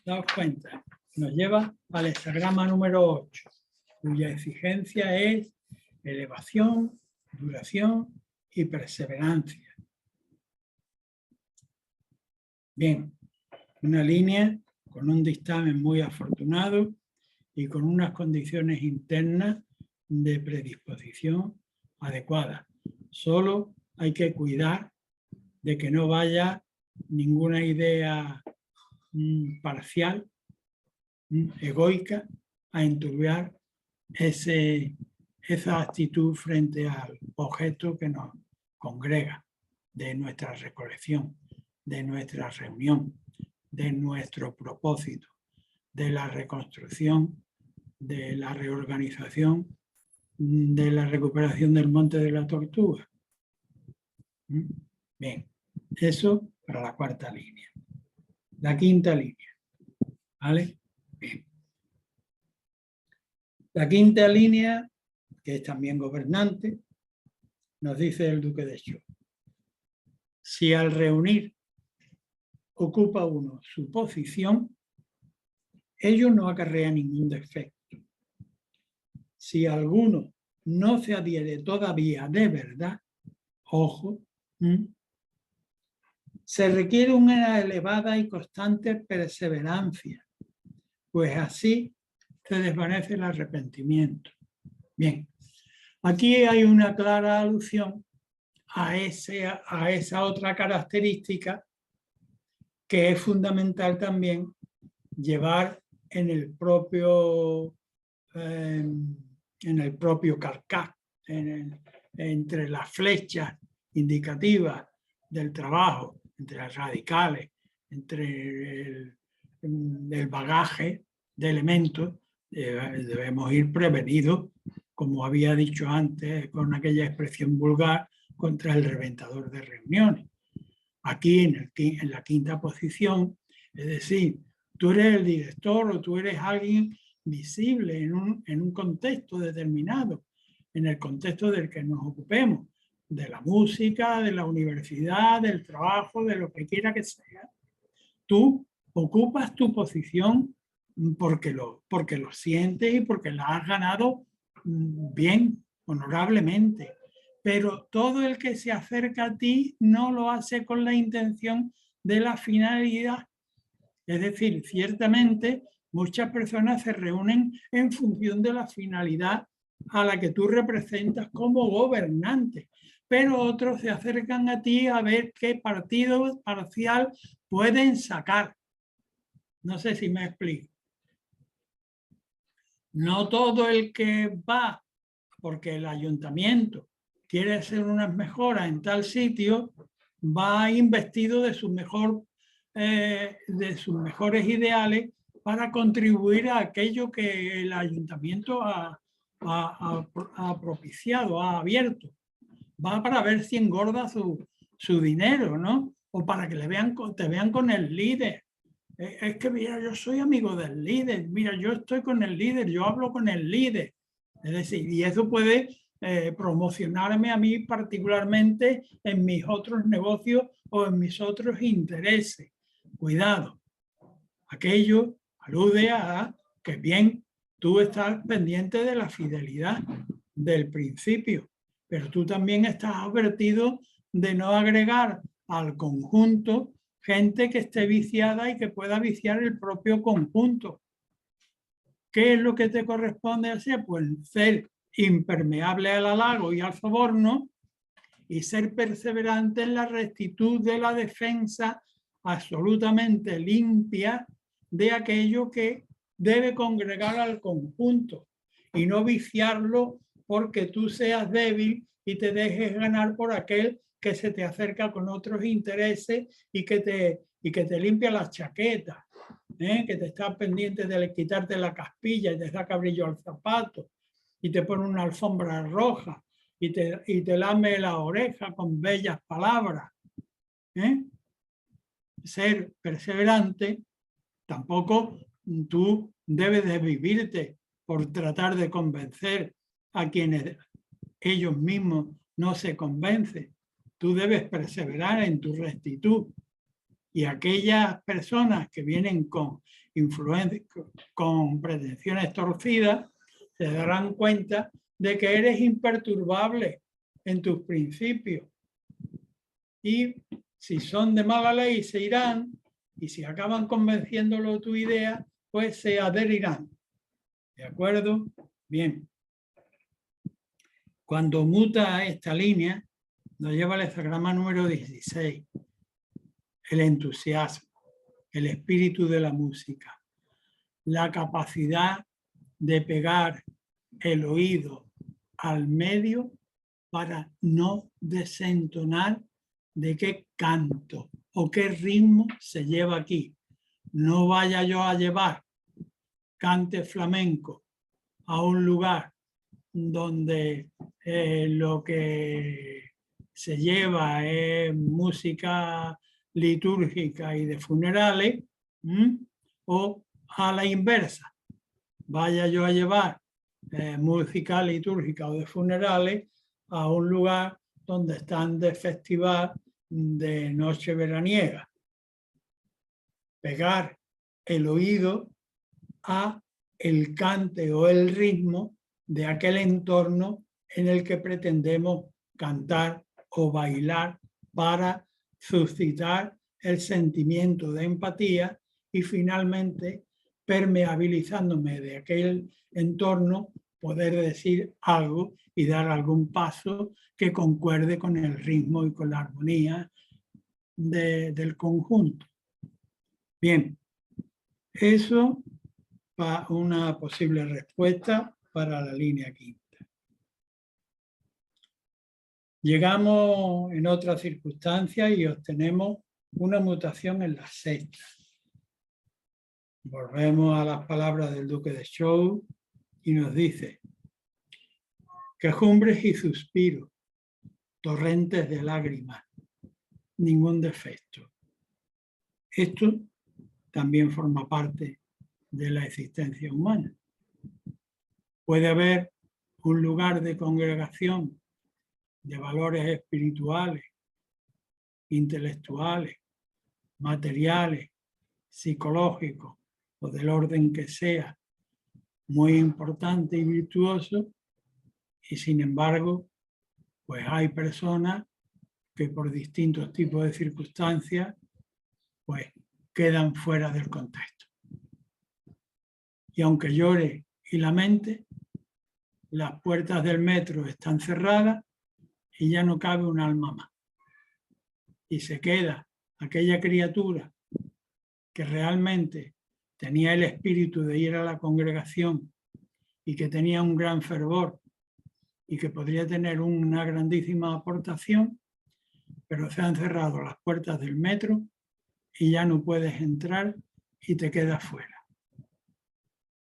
Daos cuenta, nos lleva al hexagrama número 8, cuya exigencia es elevación, duración y perseverancia. Bien, una línea con un dictamen muy afortunado y con unas condiciones internas de predisposición adecuadas. Solo hay que cuidar de que no vaya ninguna idea parcial, egoica, a enturbiar esa actitud frente al objeto que nos congrega de nuestra recolección, de nuestra reunión, de nuestro propósito, de la reconstrucción, de la reorganización, de la recuperación del Monte de la Tortuga. Bien, eso para la cuarta línea. La quinta línea, ¿vale? Bien. La quinta línea, que es también gobernante, nos dice el Duque de Zhou. Si al reunir ocupa uno su posición, ello no acarrea ningún defecto. Si alguno no se adhiere todavía de verdad, ojo, Se requiere una elevada y constante perseverancia, pues así se desvanece el arrepentimiento. Bien, aquí hay una clara alusión a esa otra característica que es fundamental también llevar en el propio carcaj, entre las flechas indicativas del trabajo, entre las radicales, entre el bagaje de elementos. Debemos ir prevenidos, como había dicho antes, con aquella expresión vulgar, contra el reventador de reuniones. Aquí en la quinta posición, es decir, tú eres el director o tú eres alguien visible en un contexto determinado, en el contexto del que nos ocupemos, de la música, de la universidad, del trabajo, de lo que quiera que sea. Tú ocupas tu posición porque lo sientes y porque la has ganado bien, honorablemente. Pero todo el que se acerca a ti no lo hace con la intención de la finalidad. Es decir, ciertamente muchas personas se reúnen en función de la finalidad a la que tú representas como gobernante, pero otros se acercan a ti a ver qué partido parcial pueden sacar. No sé si me explico. No todo el que va porque el ayuntamiento quiere hacer unas mejoras en tal sitio, va investido de sus mejores ideales para contribuir a aquello que el ayuntamiento ha propiciado, ha abierto. Va para ver si engorda su dinero, ¿no? O para que te vean con el líder. Es que, mira, yo soy amigo del líder, mira, yo estoy con el líder, yo hablo con el líder. Es decir, y eso puede promocionarme a mí particularmente en mis otros negocios o en mis otros intereses. Cuidado, aquello alude a que bien, tú estás pendiente de la fidelidad del principio, pero tú también estás advertido de no agregar al conjunto gente que esté viciada y que pueda viciar el propio conjunto. ¿Qué es lo que te corresponde hacer? Pues ser impermeable al halago y al soborno y ser perseverante en la rectitud de la defensa absolutamente limpia de aquello que debe congregar al conjunto y no viciarlo porque tú seas débil y te dejes ganar por aquel que se te acerca con otros intereses y que te limpia las chaquetas, que te está pendiente de quitarte la caspilla y te da cabrillo al zapato y te pone una alfombra roja y te lame la oreja con bellas palabras. Ser perseverante, tampoco tú debes de vivirte por tratar de convencer a quienes ellos mismos no se convencen. Tú debes perseverar en tu rectitud. Y aquellas personas que vienen con influencia, con pretensiones torcidas, se darán cuenta de que eres imperturbable en tus principios. Y si son de mala ley, se irán, y si acaban convenciéndolo de tu idea, pues se adherirán. ¿De acuerdo? Bien. Cuando muta esta línea, nos lleva al hexagrama número 16. El entusiasmo, el espíritu de la música, la capacidad de pegar el oído al medio para no desentonar de qué canto o qué ritmo se lleva aquí. No vaya yo a llevar cante flamenco a un lugar donde lo que se lleva es música litúrgica y de funerales, o a la inversa, vaya yo a llevar música litúrgica o de funerales a un lugar donde están de festival de noche veraniega. Pegar el oído a el cante o el ritmo de aquel entorno en el que pretendemos cantar o bailar para suscitar el sentimiento de empatía y finalmente, permeabilizándome de aquel entorno, poder decir algo y dar algún paso que concuerde con el ritmo y con la armonía del conjunto. Bien, eso va una posible respuesta para la línea quinta. Llegamos en otras circunstancias y obtenemos una mutación en la sexta. Volvemos a las palabras del duque de Zhou y nos dice: quejumbres y suspiros, torrentes de lágrimas, ningún defecto. Esto también forma parte de la existencia humana. Puede haber un lugar de congregación de valores espirituales, intelectuales, materiales, psicológicos o del orden que sea, muy importante y virtuoso, y sin embargo, pues hay personas que por distintos tipos de circunstancias pues quedan fuera del contexto. Y aunque llore y lamente, las puertas del metro están cerradas y ya no cabe un alma más. Y se queda aquella criatura que realmente tenía el espíritu de ir a la congregación y que tenía un gran fervor y que podría tener una grandísima aportación, pero se han cerrado las puertas del metro y ya no puedes entrar y te quedas fuera.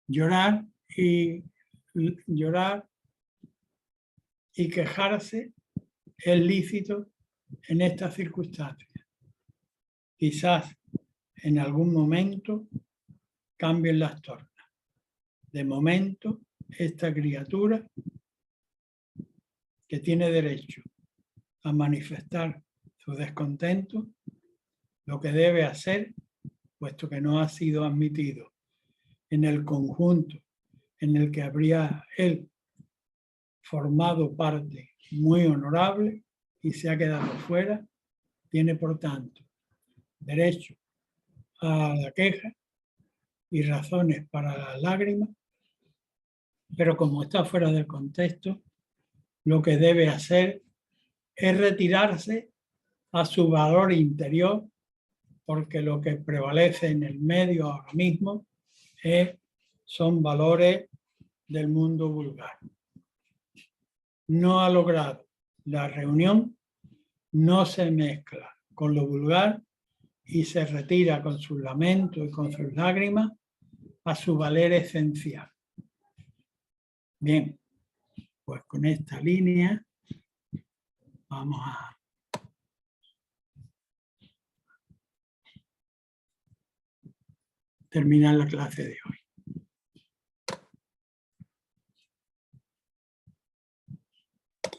Llorar y quejarse es lícito en estas circunstancias. Quizás en algún momento cambien las tornas. De momento, esta criatura que tiene derecho a manifestar su descontento, lo que debe hacer, puesto que no ha sido admitido en el conjunto en el que habría él formado parte muy honorable y se ha quedado fuera, tiene por tanto derecho a la queja y razones para las lágrimas, pero como está fuera del contexto, lo que debe hacer es retirarse a su valor interior, porque lo que prevalece en el medio ahora mismo son valores del mundo vulgar. No ha logrado la reunión, no se mezcla con lo vulgar y se retira con sus lamentos y con sus lágrimas a su valer esencial. Bien, pues con esta línea vamos a terminar la clase de hoy.